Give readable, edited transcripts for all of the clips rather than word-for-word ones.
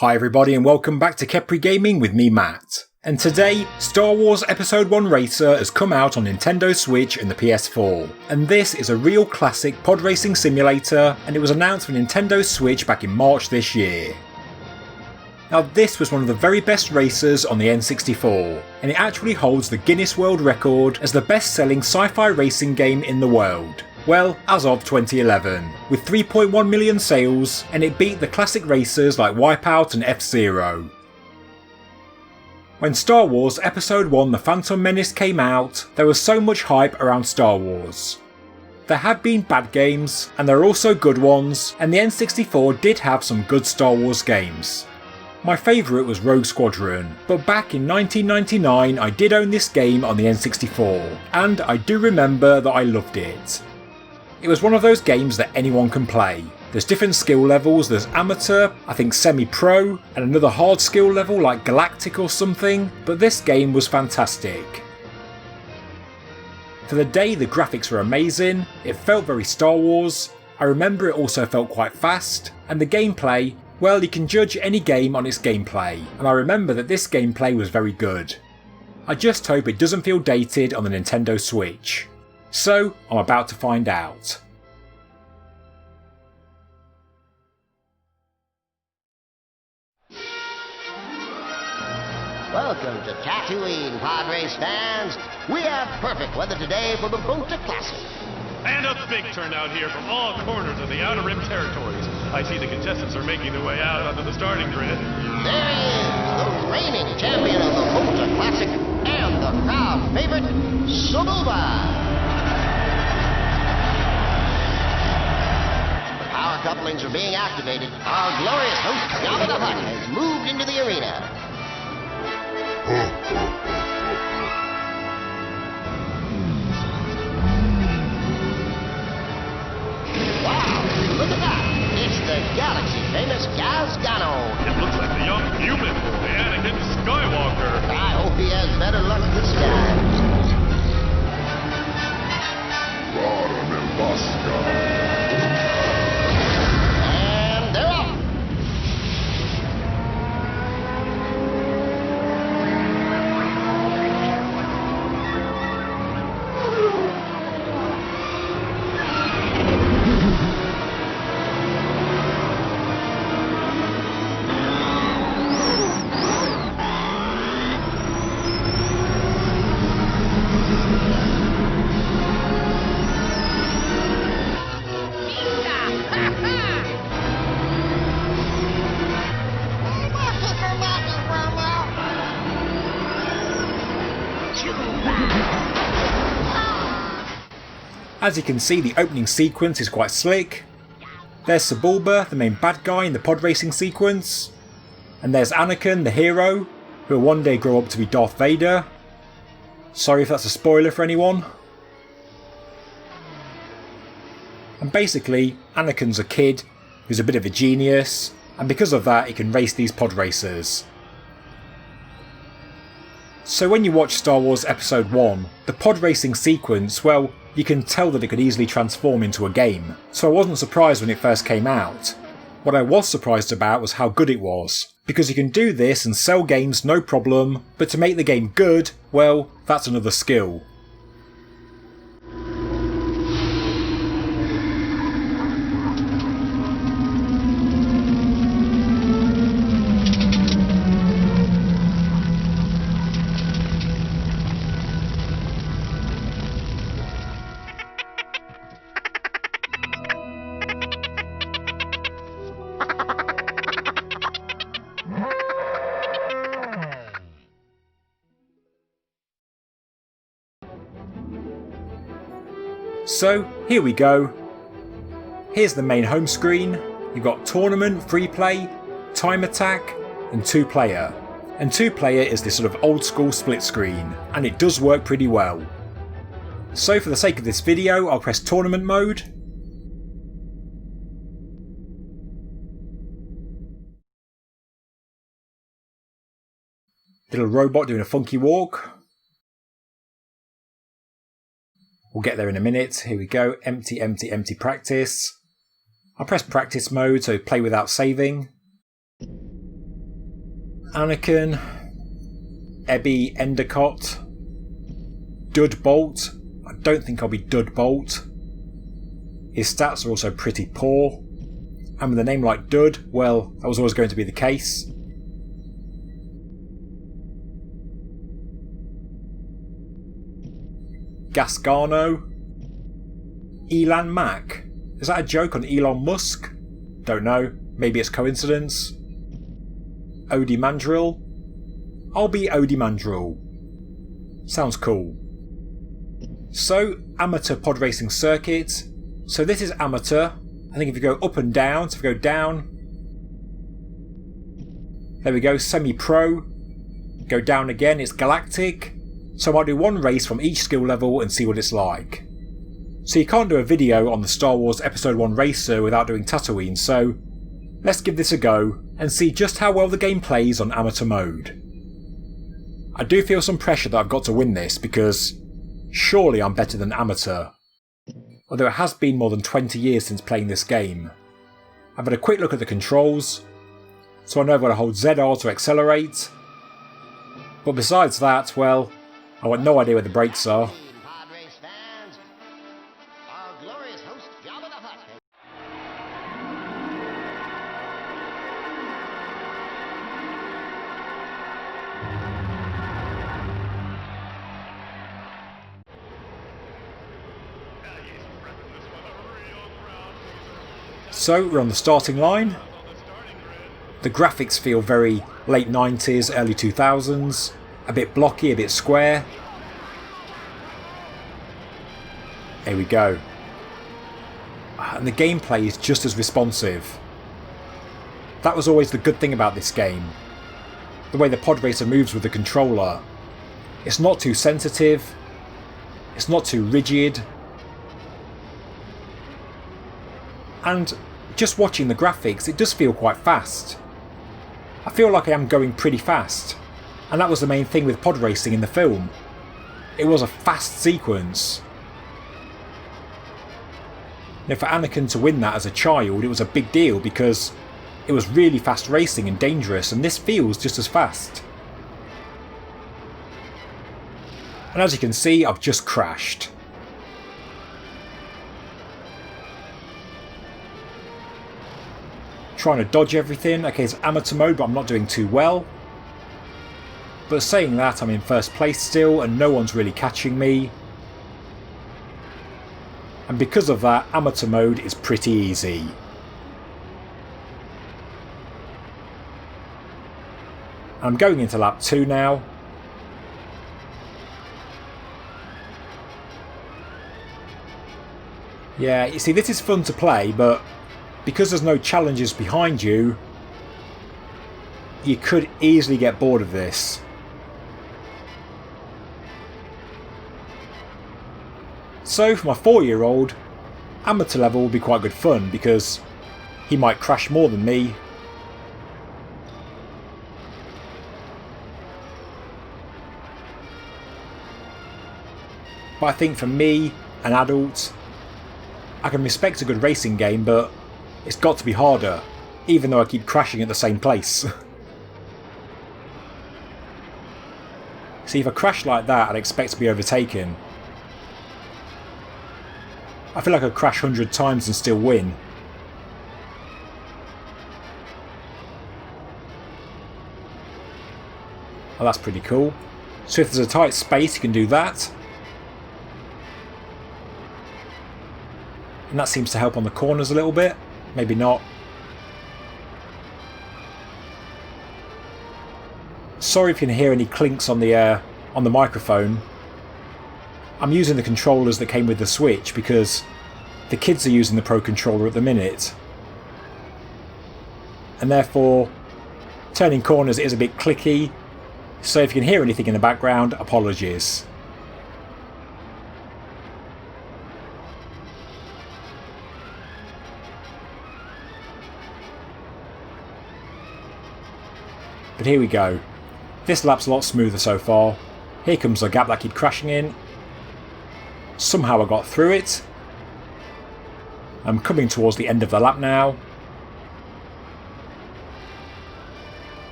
Hi everybody and welcome back to Kepri Gaming with me Matt. And today, Star Wars Episode 1 Racer has come out on Nintendo Switch and the PS4. And this is a real classic pod racing simulator, and it was announced for Nintendo Switch back in March this year. Now this was one of the very best racers on the N64, and it actually holds the Guinness World Record as the best selling sci-fi racing game in the world. Well, as of 2011, with 3.1 million sales, and it beat the classic racers like Wipeout and F-Zero. When Star Wars Episode 1 The Phantom Menace came out, there was so much hype around Star Wars. There had been bad games, and there are also good ones, and the N64 did have some good Star Wars games. My favourite was Rogue Squadron, but back in 1999 I did own this game on the N64, and I do remember that I loved it. It was one of those games that anyone can play. There's different skill levels, there's amateur, I think semi-pro, and another hard skill level like Galactic or something, but this game was fantastic. For the day, the graphics were amazing, it felt very Star Wars, I remember it also felt quite fast, and the gameplay, well, you can judge any game on its gameplay, and I remember that this gameplay was very good. I just hope it doesn't feel dated on the Nintendo Switch. So, I'm about to find out. Welcome to Tatooine, pod race fans. We have perfect weather today for the Boonta Classic. And a big turnout here from all corners of the Outer Rim territories. I see the contestants are making their way out onto the starting grid. There he is, the reigning champion of the Boonta Classic and the crowd favorite, Sububa. The power couplings are being activated. Our glorious host, Jabba the Hutt, has moved into the arena. Wow, look at that! It's the galaxy-famous Gazgano. It looks like the young human boy, Anakin Skywalker. I hope he has better luck this time. And they're off! As you can see, the opening sequence is quite slick. There's Sebulba, the main bad guy in the pod racing sequence. And there's Anakin, the hero, who will one day grow up to be Darth Vader. Sorry if that's a spoiler for anyone. And basically, Anakin's a kid who's a bit of a genius, and because of that he can race these pod racers. So when you watch Star Wars Episode 1, the pod racing sequence, well, you can tell that it could easily transform into a game, so I wasn't surprised when it first came out. What I was surprised about was how good it was, because you can do this and sell games no problem, but to make the game good, well, that's another skill. So, here we go. Here's the main home screen. You've got Tournament, Free Play, Time Attack, and 2-player. And 2-player is this sort of old school split screen, and it does work pretty well. So for the sake of this video, I'll press Tournament mode. Little robot doing a funky walk. We'll get there in a minute. Here we go. Empty, empty, empty practice. I'll press practice mode, so play without saving. Anakin, Ebby Endicott, Dud Bolt. I don't think I'll be Dud Bolt. His stats are also pretty poor. And with a name like Dud, well, that was always going to be the case. Gasgano. Elan Mack. Is that a joke on Elon Musk? Don't know. Maybe it's coincidence. Odie Mandrill. I'll be Odie Mandrill. Sounds cool. So, amateur pod racing circuit. So this is amateur. I think if you go up and down, so if you go down. There we go, semi-pro. Go down again, it's Galactic. So I might do one race from each skill level and see what it's like. So you can't do a video on the Star Wars Episode 1 Racer without doing Tatooine, so let's give this a go and see just how well the game plays on amateur mode. I do feel some pressure that I've got to win this because surely I'm better than amateur. Although it has been more than 20 years since playing this game. I've had a quick look at the controls, so I know I've got to hold ZR to accelerate. But besides that, well, I've got no idea where the brakes are. Pod race fans, our glorious host Jabba the Hutt. So we're on the starting line. The graphics feel very late 90s, early 2000s. A bit blocky, a bit square. Here we go. And the gameplay is just as responsive. That was always the good thing about this game. The way the pod racer moves with the controller. It's not too sensitive. It's not too rigid. And just watching the graphics, it does feel quite fast. I feel like I am going pretty fast. And that was the main thing with pod racing in the film. It was a fast sequence. Now for Anakin to win that as a child, it was a big deal because it was really fast racing and dangerous, and this feels just as fast. And as you can see, I've just crashed. Trying to dodge everything. Okay, it's amateur mode, but I'm not doing too well. But saying that, I'm in first place still, and no one's really catching me. And because of that, amateur mode is pretty easy. I'm going into lap 2 now. Yeah, you see, this is fun to play, but because there's no challenges behind you, you could easily get bored of this. So for my 4-year-old, amateur level will be quite good fun because he might crash more than me. But I think for me, an adult, I can respect a good racing game, but it's got to be harder, even though I keep crashing at the same place. See, if I crash like that, I'd expect to be overtaken. I feel like I'd crash 100 times and still win. Well, that's pretty cool. So if there's a tight space, you can do that. And that seems to help on the corners a little bit. Maybe not. Sorry if you can hear any clinks on the microphone. I'm using the controllers that came with the Switch because the kids are using the Pro Controller at the minute. And therefore, turning corners is a bit clicky. So if you can hear anything in the background, apologies. But here we go. This lap's a lot smoother so far. Here comes the gap that I keep crashing in. Somehow I got through it. I'm coming towards the end of the lap now.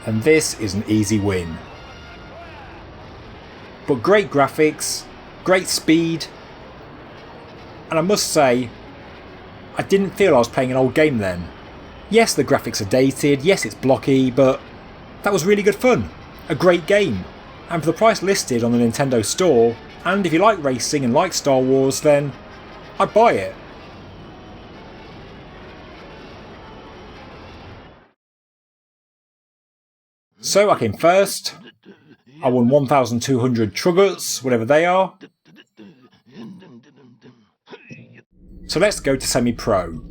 and this is an easy win. But great graphics, great speed, and I must say, I didn't feel I was playing an old game then. Yes, the graphics are dated, yes it's blocky, but that was really good fun. A great game. And for the price listed on the Nintendo store, and if you like racing and like Star Wars, then I'd buy it. So I came first. I won 1,200 Truggets, whatever they are. So let's go to semi-pro.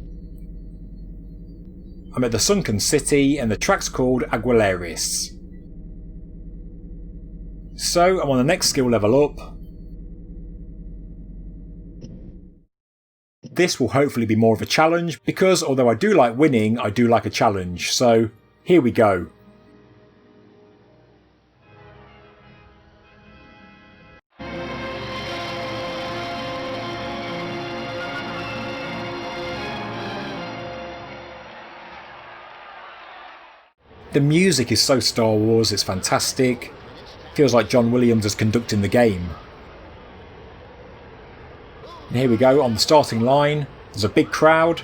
I'm at the Sunken City and the track's called Aguileris. So I'm on the next skill level up. This will hopefully be more of a challenge because although I do like winning, I do like a challenge. So here we go. The music is so Star Wars, it's fantastic. Feels like John Williams is conducting the game. And here we go on the starting line. There's a big crowd.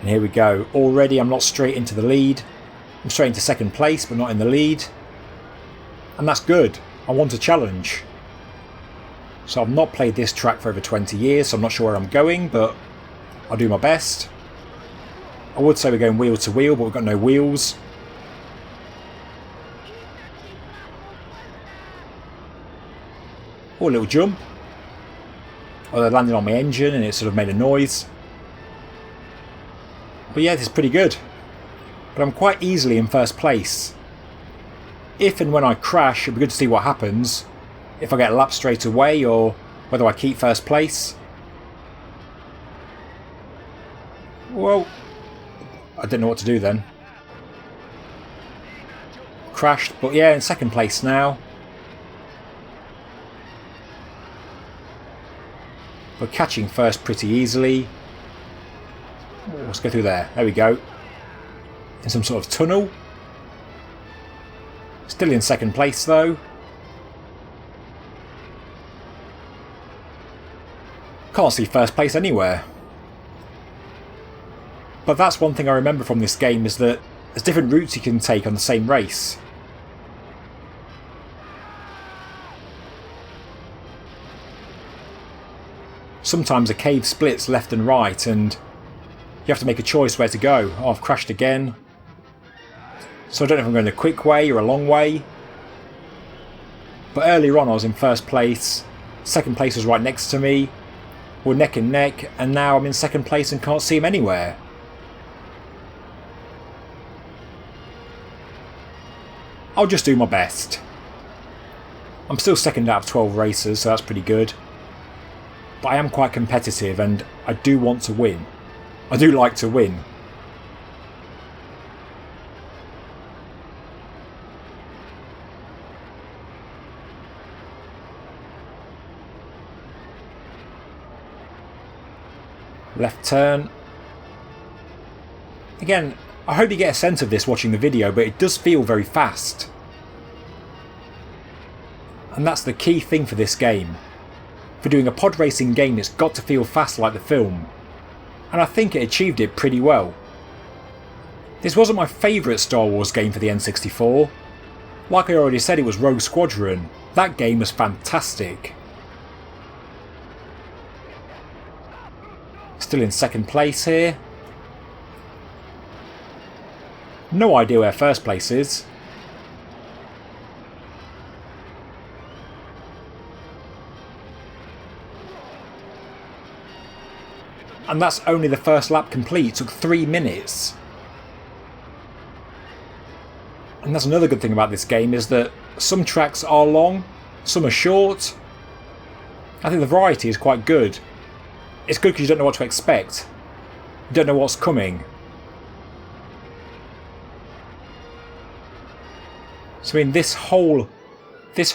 And here we go. Already I'm not straight into the lead. I'm straight into second place but not in the lead. And that's good. I want a challenge. So I've not played this track for over 20 years, so I'm not sure where I'm going, but I'll do my best. I would say we're going wheel to wheel, but we've got no wheels. Oh, a little jump. Oh, they landed on my engine and it sort of made a noise. But yeah, this is pretty good. But I'm quite easily in first place. If and when I crash, it'll be good to see what happens. If I get a lap straight away or whether I keep first place. Well, I didn't know what to do then. Crashed, but yeah, in second place now. We're catching first pretty easily. Oh, let's go through there. There we go. In some sort of tunnel. Still in second place though. Can't see first place anywhere. But that's one thing I remember from this game, is that there's different routes you can take on the same race. Sometimes a cave splits left and right and you have to make a choice where to go. Oh, I've crashed again. So I don't know if I'm going the quick way or a long way. But earlier on I was in first place, second place was right next to me, we're neck and neck, and now I'm in second place and can't see him anywhere. I'll just do my best. I'm still second out of 12 racers, so that's pretty good. But I am quite competitive and I do want to win. I do like to win. Left turn. Again, I hope you get a sense of this watching the video, but it does feel very fast. And that's the key thing for this game. For doing a pod racing game, it's got to feel fast like the film. And I think it achieved it pretty well. This wasn't my favourite Star Wars game for the N64. Like I already said, it was Rogue Squadron. That game was fantastic. Still in second place here. No idea where first place is. And that's only the first lap complete. It took 3 minutes. And that's another good thing about this game, is that some tracks are long, some are short. I think the variety is quite good. It's good because you don't know what to expect. You don't know what's coming. So I mean, this whole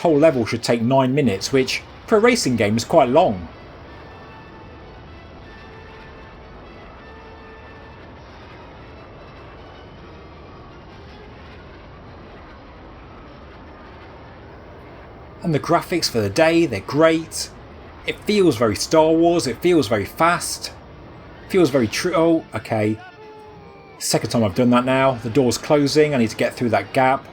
level should take 9 minutes, which for a racing game is quite long. And the graphics for the day, they're great. It feels very Star Wars, it feels very fast. It feels very true. Oh, okay. Second time I've done that now. The door's closing, I need to get through that gap.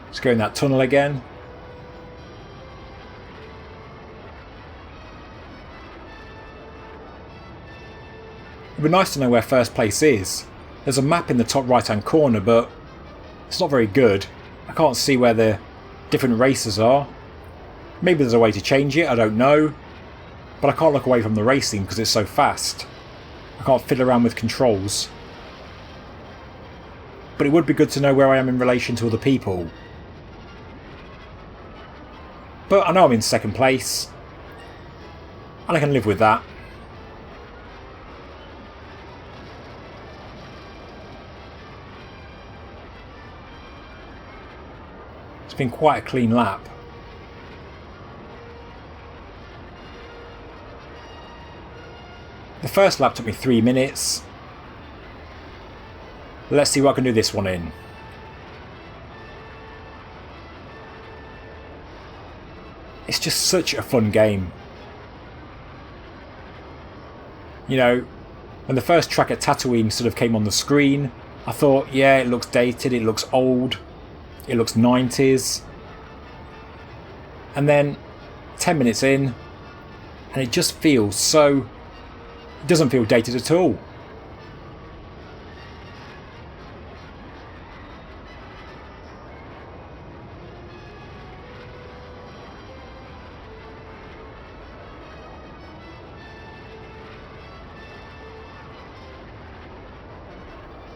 Let's go in that tunnel again. It'd be nice to know where first place is. There's a map in the top right hand corner, but it's not very good. I can't see where the different races are. Maybe there's a way to change it, I don't know. But I can't look away from the racing because it's so fast. I can't fiddle around with controls. But it would be good to know where I am in relation to other people. But I know I'm in second place. And I can live with that. It's been quite a clean lap. The first lap took me 3 minutes. Let's see what I can do this one in. It's just such a fun game. You know, when the first track at Tatooine sort of came on the screen, I thought, yeah, it looks dated, it looks old, it looks 90s. And then 10 minutes in, and it just feels so... It doesn't feel dated at all.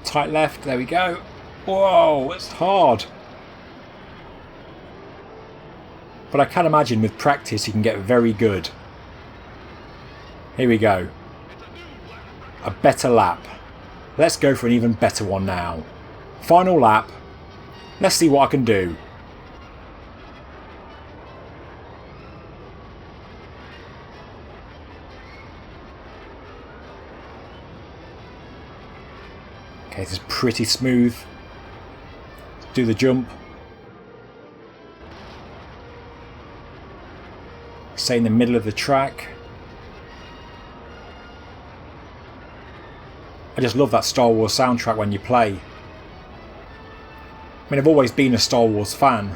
Tight left, there we go. Whoa, it's hard. But I can imagine with practice you can get very good. Here we go. A better lap. Let's go for an even better one now. Final lap. Let's see what I can do. Okay, this is pretty smooth. Do the jump. Stay in the middle of the track. I just love that Star Wars soundtrack when you play. I mean, I've always been a Star Wars fan.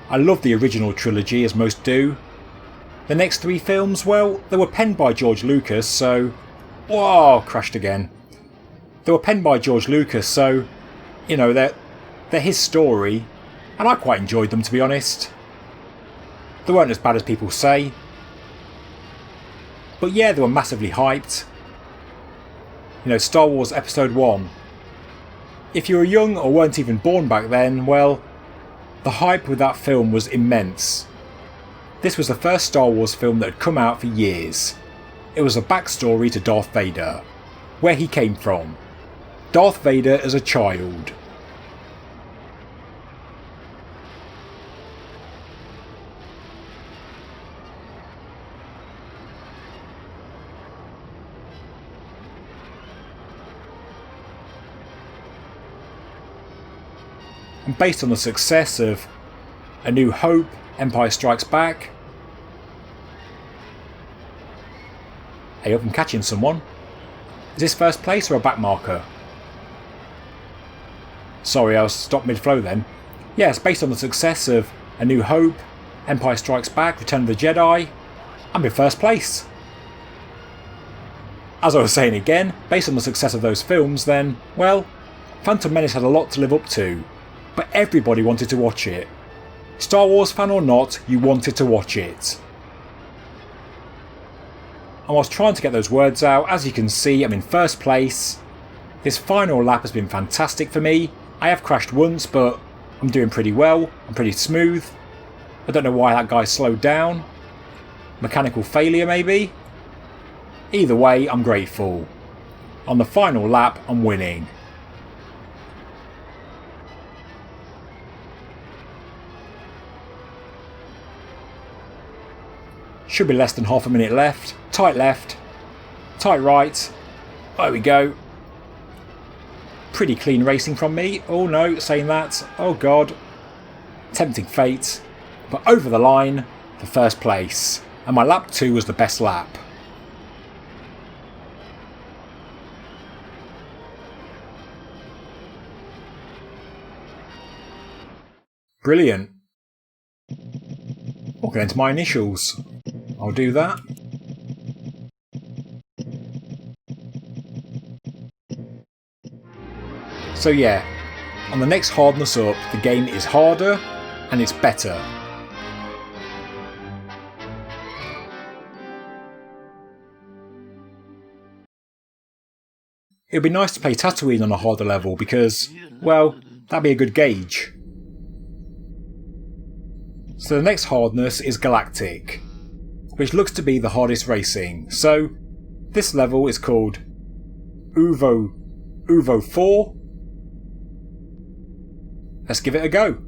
I love the original trilogy, as most do. The next 3 films, well, they were penned by George Lucas, so... Whoa, crashed again. They were penned by George Lucas, so, you know, they're his story, and I quite enjoyed them, to be honest. They weren't as bad as people say. But yeah, they were massively hyped. You know, Star Wars Episode 1. If you were young or weren't even born back then, well, the hype with that film was immense. This was the first Star Wars film that had come out for years. It was a backstory to Darth Vader. Where he came from. Darth Vader as a child. And based on the success of A New Hope, Empire Strikes Back... Hey up, I'm catching someone. Is this first place or a back marker? Sorry, I was stopped mid-flow then. Yes, based on the success of A New Hope, Empire Strikes Back, Return of the Jedi, I'm in first place. As I was saying again, based on the success of those films then, well, Phantom Menace had a lot to live up to. But everybody wanted to watch it. Star Wars fan or not, you wanted to watch it. I was trying to get those words out. As you can see, I'm in first place. This final lap has been fantastic for me. I have crashed once, but I'm doing pretty well. I'm pretty smooth. I don't know why that guy slowed down. Mechanical failure maybe? Either way, I'm grateful. On the final lap, I'm winning. Should be less than half a minute left. Tight left. Tight right. There we go. Pretty clean racing from me. Oh no, saying that. Oh god. Tempting fate. But over the line for first place. And my lap 2 was the best lap. Brilliant. I can enter my initials. I'll do that. So yeah, on the next hardness up, the game is harder and it's better. It would be nice to play Tatooine on a harder level because, well, that'd be a good gauge. So the next hardness is Galactic, which looks to be the hardest racing. So this level is called Uvo 4. Let's give it a go.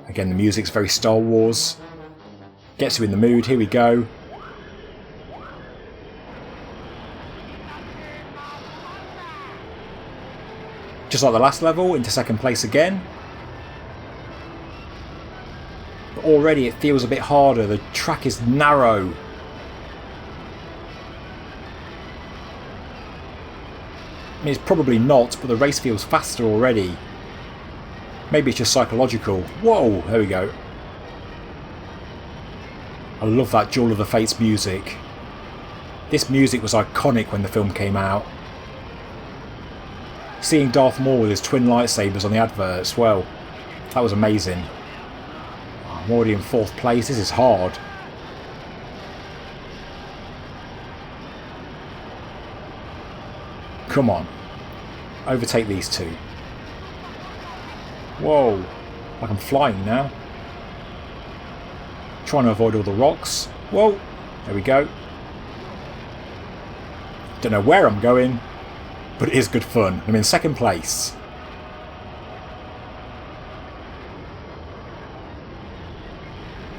Again, the music's very Star Wars. Gets you in the mood, here we go. Just like the last level, into second place again. But already it feels a bit harder, the track is narrow. I mean, it's probably not, but the race feels faster already. Maybe it's just psychological. Whoa, there we go. I love that Duel of the Fates music. This music was iconic when the film came out. Seeing Darth Maul with his twin lightsabers on the adverts, well, that was amazing. I'm already in 4th place, this is hard. Come on, overtake these two. Whoa, like I'm flying now. Trying to avoid all the rocks. Whoa, there we go. Don't know where I'm going, but it is good fun. I'm in 2nd place.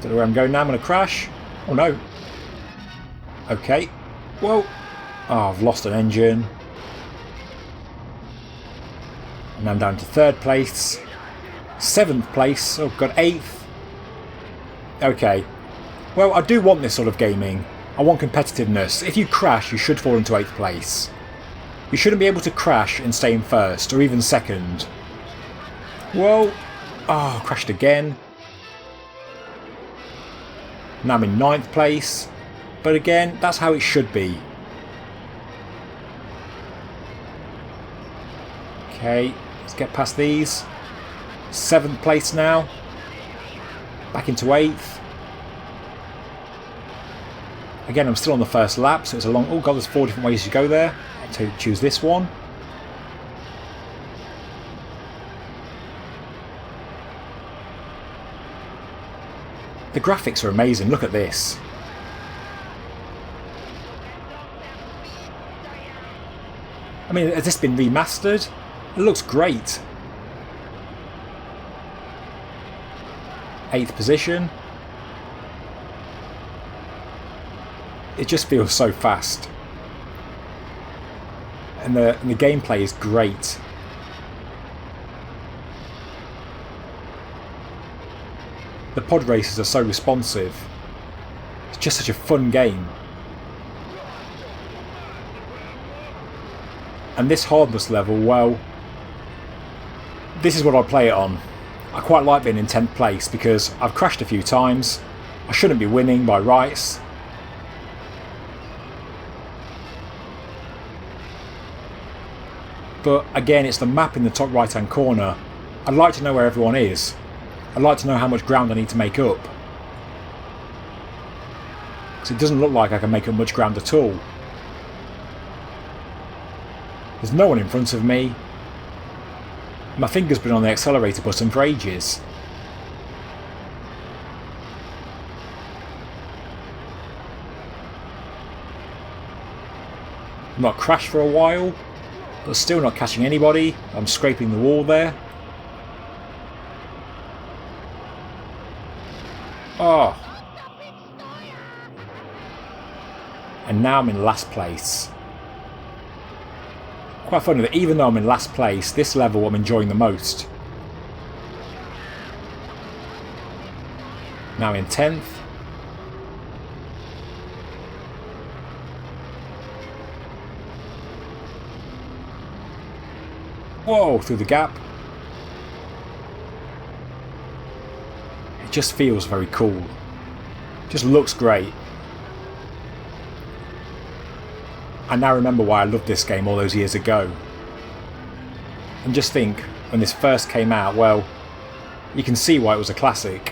Don't know where I'm going now, I'm going to crash. Oh no. Okay. Whoa. Oh, I've lost an engine. And I'm down to 3rd place. 7th place. Oh god, 8th. Okay. Well, I do want this sort of gaming. I want competitiveness. If you crash, you should fall into 8th place. You shouldn't be able to crash and stay in 1st, or even 2nd. Whoa. Oh, crashed again. Now I'm in 9th place. But again, that's how it should be. Okay, let's get past these. 7th place now. Back into 8th. Again, I'm still on the 1st lap, so it's a long... Oh god, there's 4 different ways to go there. To choose this one. The graphics are amazing, look at this. I mean, has this been remastered? It looks great. 8th position. It just feels so fast. And the gameplay is great. The pod races are so responsive. It's just such a fun game. And this hardness level, well, this is what I play it on. I quite like being in 10th place because I've crashed a few times. I shouldn't be winning by rights. But again, it's the map in the top right hand corner. I'd like to know where everyone is. I'd like to know how much ground I need to make up. Because it doesn't look like I can make up much ground at all. There's no one in front of me. My finger's been on the accelerator button for ages. I've not crashed for a while, but still not catching anybody. I'm scraping the wall there. And now I'm in last place. Quite funny that even though I'm in last place, this level I'm enjoying the most. Now in 10th. Whoa, through the gap. It just feels very cool. Just looks great. I now remember why I loved this game all those years ago. And just think, when this first came out, well, you can see why it was a classic.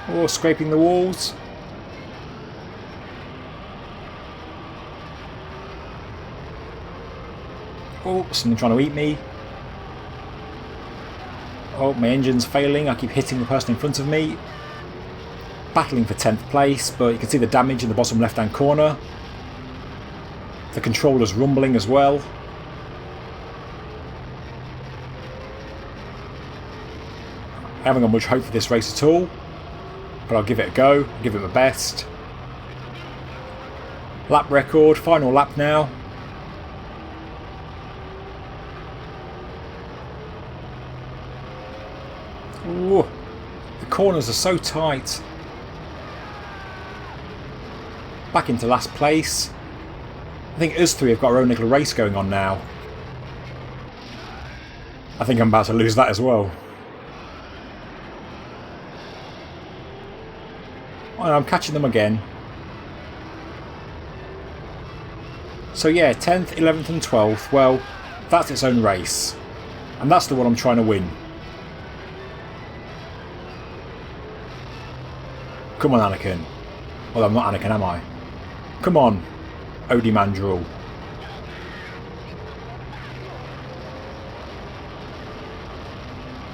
Oh, scraping the walls. Oh, something trying to eat me. Oh, my engine's failing. I keep hitting the person in front of me. Battling for 10th place, but you can see the damage in the bottom left hand corner. The controller's rumbling as well. I haven't got much hope for this race at all, but I'll give it a go, give it my best. Lap record, final lap now. Ooh, the corners are so tight. Back into last place. I think us three have got our own little race going on now. I think I'm about to lose that as well. Oh, I'm catching them again. So yeah, 10th, 11th and 12th, well, that's its own race. And that's the one I'm trying to win. Come on, Anakin. Well, I'm not Anakin, am I? Come on, Odie Mandrill.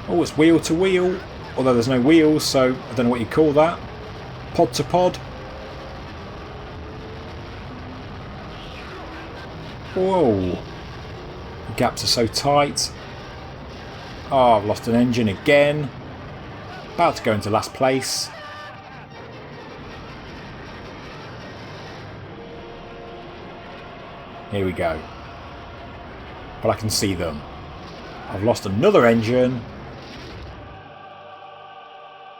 Oh, it's wheel to wheel. Although there's no wheels, so I don't know what you call that. Pod to pod. Whoa. The gaps are so tight. Oh, I've lost an engine again. About to go into last place. Here we go. But I can see them. I've lost another engine.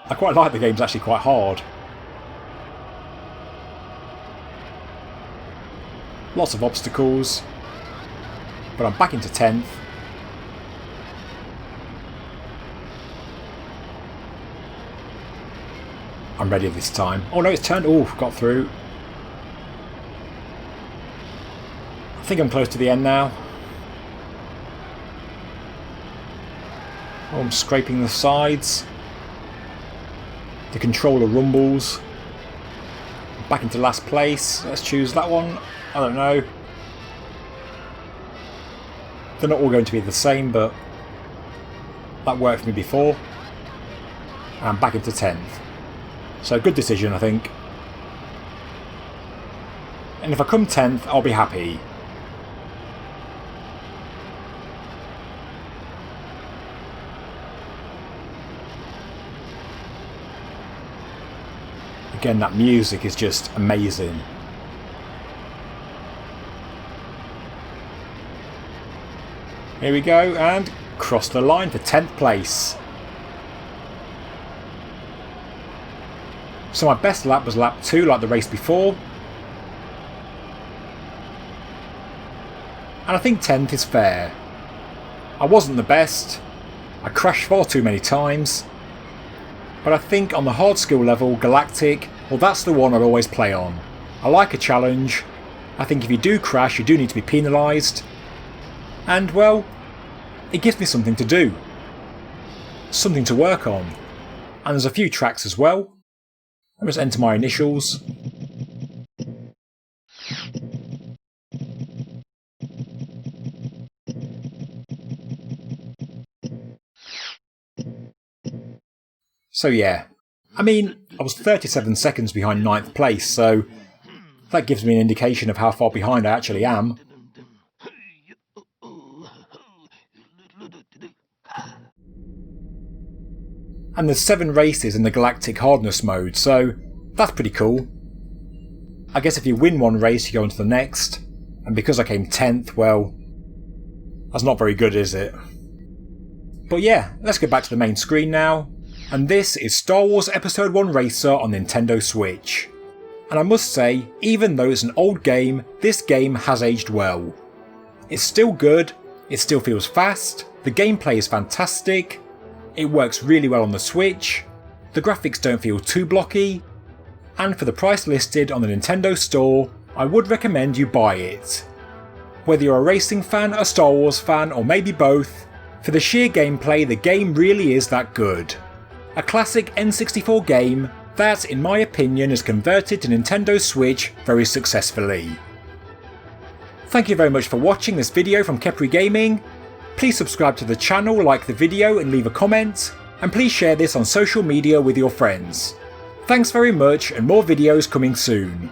I quite like the game's actually quite hard. Lots of obstacles. But I'm back into 10th. I'm ready this time. Oh no, it's turned. Oh, got through. I think I'm close to the end now. Oh, I'm scraping the sides. The controller rumbles. Back into last place. Let's choose that one. I don't know. They're not all going to be the same, but that worked for me before. And I'm back into 10th. So good decision, I think. And if I come 10th, I'll be happy. Again, that music is just amazing. Here we go, and cross the line for 10th place. So my best lap was lap 2, like the race before. And I think 10th is fair. I wasn't the best. I crashed far too many times. But I think on the hard skill level, Galactic, well, that's the one I'd always play on. I like a challenge. I think if you do crash, you do need to be penalised. And, well, it gives me something to do. Something to work on. And there's a few tracks as well. I'll just enter my initials. So yeah, I mean, I was 37 seconds behind 9th place, so that gives me an indication of how far behind I actually am. And there's 7 races in the Galactic hardness mode, so That's pretty cool. I guess if you win one race you go on to the next, and because I came 10th, well, that's not very good, is it? But yeah, let's get back to the main screen now, and this is Star Wars Episode 1 Racer on Nintendo Switch. And I must say, even though it's an old game, this game has aged well. It's still good, it still feels fast, the gameplay is fantastic, it works really well on the Switch, the graphics don't feel too blocky, and for the price listed on the Nintendo Store, I would recommend you buy it. Whether you're a racing fan, a Star Wars fan, or maybe both, for the sheer gameplay the game really is that good. A classic N64 game that, in my opinion, is converted to Nintendo Switch very successfully. Thank you very much for watching this video from Kepri Gaming. Please subscribe to the channel, like the video and leave a comment, and please share this on social media with your friends. Thanks very much, and more videos coming soon.